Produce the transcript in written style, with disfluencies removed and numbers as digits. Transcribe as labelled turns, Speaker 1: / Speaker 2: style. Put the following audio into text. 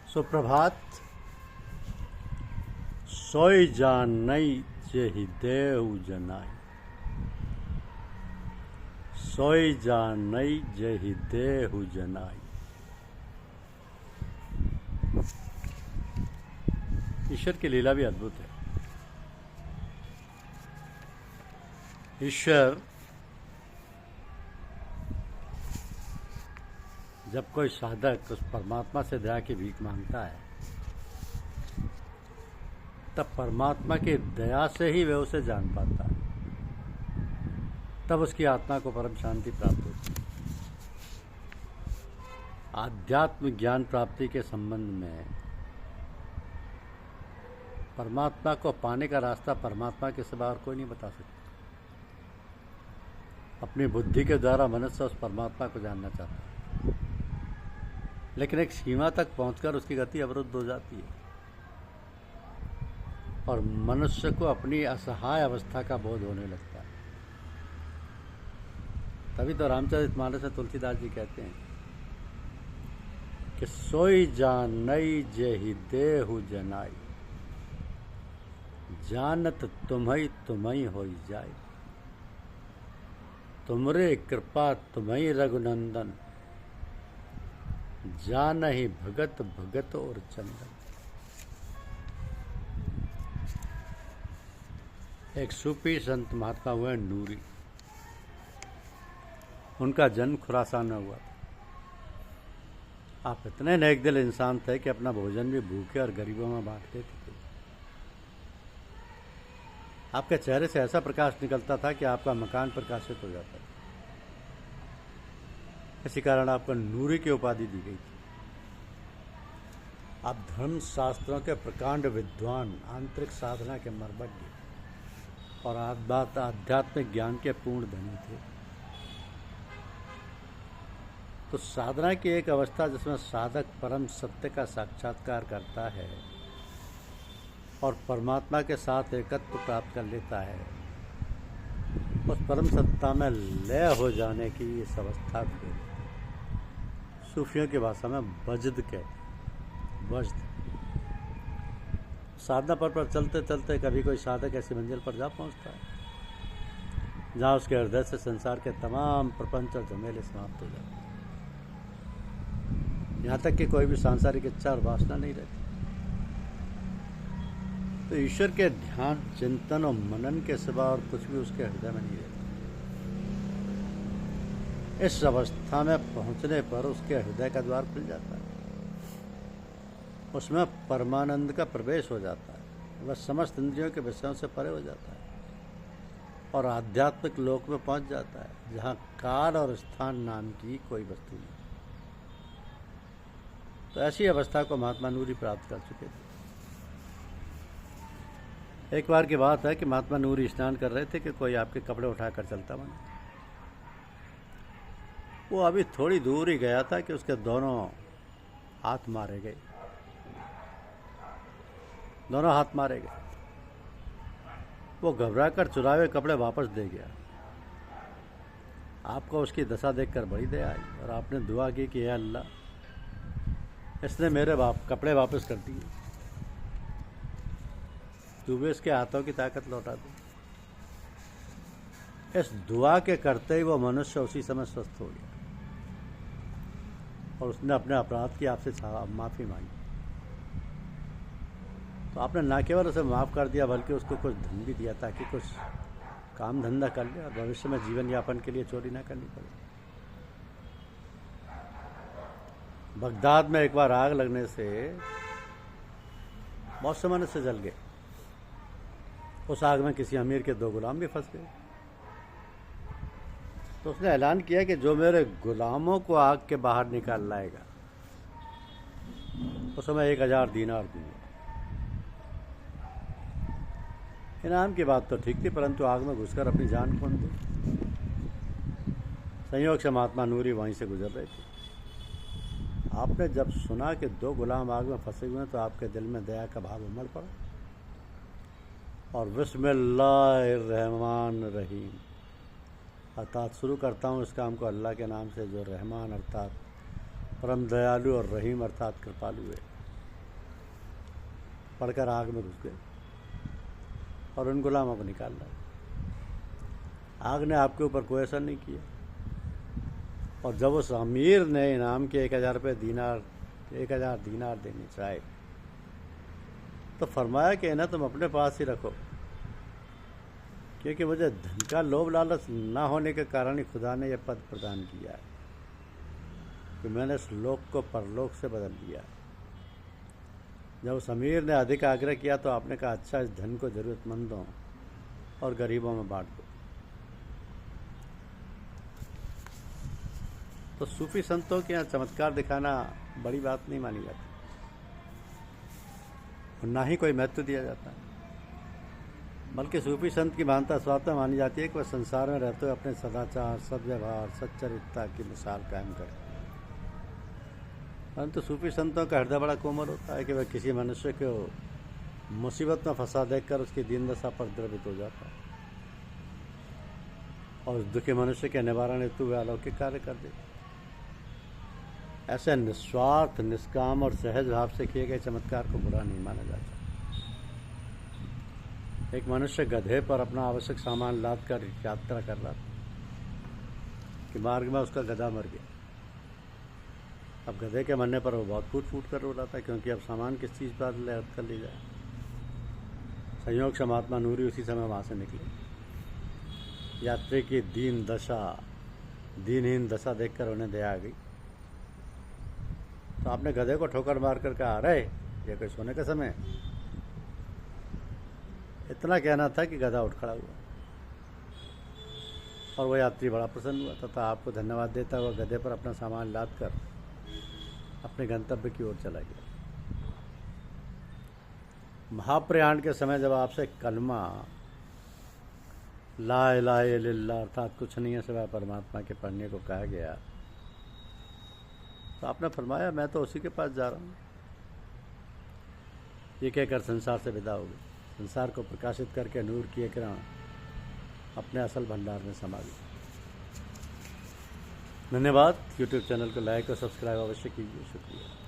Speaker 1: सुप्रभात। सोई जान नई जेहि देहु जनाई, सोई जान नई जेहि देहु जनाई। ईश्वर की लीला भी अद्भुत है। ईश्वर जब कोई साधक उस परमात्मा से दया की भीख मांगता है, तब परमात्मा की दया से ही वह उसे जान पाता है। तब उसकी आत्मा को परम शांति प्राप्त होती है। आध्यात्म ज्ञान प्राप्ति के संबंध में परमात्मा को पाने का रास्ता परमात्मा के सिवा और कोई नहीं बता सकता। अपनी बुद्धि के द्वारा मनुष्य उस परमात्मा को जानना चाहता है, लेकिन एक सीमा तक पहुंचकर उसकी गति अवरुद्ध हो जाती है और मनुष्य को अपनी असहाय अवस्था का बोध होने लगता है। तभी तो रामचरितमानस में तुलसीदास जी कहते हैं कि सोई जान नई जेहि देहु जनाई, जानत तुम्हई तुम्हई होई जाए। तुमरे कृपा तुम्हई रघुनंदन, जानहि भगत भगत और चंदन। एक सूफी संत महात्मा हुए नूरी। उनका जन्म खुरासान में हुआ था। आप इतने नेक दिल इंसान थे कि अपना भोजन भी भूखे और गरीबों में बांट देते थे। आपके चेहरे से ऐसा प्रकाश निकलता था कि आपका मकान प्रकाशित हो जाता था। इसी कारण आपको नूरी की उपाधि दी गई थी। आप धर्म शास्त्रों के प्रकांड विद्वान, आंतरिक साधना के मर्मज्ञ और आध्यात्मिक ज्ञान के पूर्ण धनी थे। तो साधना की एक अवस्था जिसमें साधक परम सत्य का साक्षात्कार करता है और परमात्मा के साथ एकत्व प्राप्त कर लेता है, उस परम सत्ता में लय हो जाने की इस अवस्था को सूफियों की भाषा में वजद कहते हैं। वजद। साधना पर चलते चलते कभी कोई साधक ऐसी मंजिल पर जा पहुंचता है जहाँ उसके हृदय से संसार के तमाम प्रपंच और झमेले समाप्त हो जाते हैं। यहाँ तक कि कोई भी सांसारिक इच्छा और वासना नहीं रहती। तो ईश्वर के ध्यान, चिंतन और मनन के सिवा और कुछ भी उसके हृदय में नहीं रहता। इस अवस्था में पहुंचने पर उसके हृदय का द्वार खुल जाता है। उसमें परमानंद का प्रवेश हो जाता है। वह समस्त इंद्रियों के विषयों से परे हो जाता है और आध्यात्मिक लोक में पहुंच जाता है, जहां काल और स्थान नाम की कोई वस्तु नहीं। तो ऐसी अवस्था को महात्मा नूरी प्राप्त कर चुके थे। एक बार की बात है कि महात्मा नूरी स्नान कर रहे थे कि कोई आपके कपड़े उठाकर चलता बना। वो अभी थोड़ी दूर ही गया था कि उसके दोनों हाथ मारे गए। दोनों हाथ मारे गए। वो घबराकर चुराए कपड़े वापस दे गया। आपको उसकी दशा देखकर बड़ी दया आई और आपने दुआ की कि हे अल्लाह, इसने मेरे कपड़े वापस कर दिए, तू भी इसके हाथों की ताकत लौटा दे। इस दुआ के करते ही वो मनुष्य उसी समय स्वस्थ हो गया और उसने अपने अपराध की आपसे माफ़ी मांगी। तो आपने न केवल उसे माफ़ कर दिया बल्कि उसको कुछ धन भी दिया ताकि कुछ काम धंधा कर ले और भविष्य में जीवन यापन के लिए चोरी ना करनी पड़े। बगदाद में एक बार आग लगने से बहुत से मनुष्य जल गए। उस आग में किसी अमीर के 2 गुलाम भी फंस गए। तो उसने ऐलान किया कि जो मेरे गुलामों को आग के बाहर निकाल लाएगा उसे मैं 1000 दीनार दूंगा। इनाम की बात तो ठीक थी, परंतु आग में घुसकर अपनी जान कौन दे। संयोग से महात्मा नूरी वहीं से गुजर रहे थे। आपने जब सुना कि 2 गुलाम आग में फंसे हुए हैं तो आपके दिल में दया का भाव उमड़ पड़ा और बिस्मिल्लाहिर्रहमानिर्रहीम अर्थात शुरू करता हूँ इस काम को अल्लाह के नाम से जो रहमान अर्थात परम दयालु और रहीम अर्थात कृपालु है। पढ़कर आग में घुस गए और उन गुलामों को निकाल लाए। आग ने आपके ऊपर कोई असर नहीं किया। और जब उस अमीर ने इनाम के 1000 दीनार देने चाहे तो फरमाया कि इन्हें तुम अपने पास ही रखो, क्योंकि मुझे धन का लोभ लालच ना होने के कारण ही खुदा ने यह पद प्रदान किया है कि मैंने इस लोक को परलोक से बदल दिया। जब उस अमीर ने अधिक आग्रह किया तो आपने कहा, अच्छा, इस धन को ज़रूरतमंदों और गरीबों में बांट दो। तो सूफी संतों के यहाँ चमत्कार दिखाना बड़ी बात नहीं मानी जाती और ना ही कोई महत्व दिया जाता है, बल्कि सूफी संत की महानता स्वार्थ मानी जाती है कि वह संसार में रहते हुए अपने सदाचार, सद्व्यवहार, सच्चरित्रता की मिसाल कायम करें। परंतु सूफी संतों का हृदय बड़ा कोमल होता है कि वह किसी मनुष्य को मुसीबत में फंसा देखकर उसकी दीन दशा पर द्रवित हो जाता है और उस दुखी मनुष्य के निवारण हेतु वे अलौकिक कार्य कर देते। ऐसे निस्वार्थ, निष्काम और सहज भाव से किए गए चमत्कार को बुरा नहीं माना जाता। एक मनुष्य गधे पर अपना आवश्यक सामान लाद कर यात्रा कर रहा था कि मार्ग में उसका गधा मर गया। अब गधे के मरने पर वो बहुत फूट फूट कर रो रहा था, क्योंकि अब सामान किस चीज़ पर लहद कर ले जाए। संयोग से महात्मा नूरी उसी समय वहाँ से निकले। यात्री की दीनहीन दशा देखकर उन्हें दया आ गई, तो आपने गधे को ठोकर मार कर कहा, अरे ये कोई सोने का समय। इतना कहना था कि गधा उठ खड़ा हुआ और वह यात्री बड़ा प्रसन्न हुआ तथा आपको धन्यवाद देता हुआ गधे पर अपना सामान लाद कर अपने गंतव्य की ओर चला गया। महाप्रयाण के समय जब आपसे कलमा ला इलाहा इल्लल्लाह अर्थात कुछ नहीं है सिवाय परमात्मा के पढ़ने को कहा गया, तो आपने फरमाया, मैं तो उसी के पास जा रहा हूँ। ये कहकर संसार से विदा हो गए। संसार को प्रकाशित करके नूर की एक किरण अपने असल भंडार में समा गई। धन्यवाद। यूट्यूब चैनल को लाइक और सब्सक्राइब अवश्य कीजिए। शुक्रिया।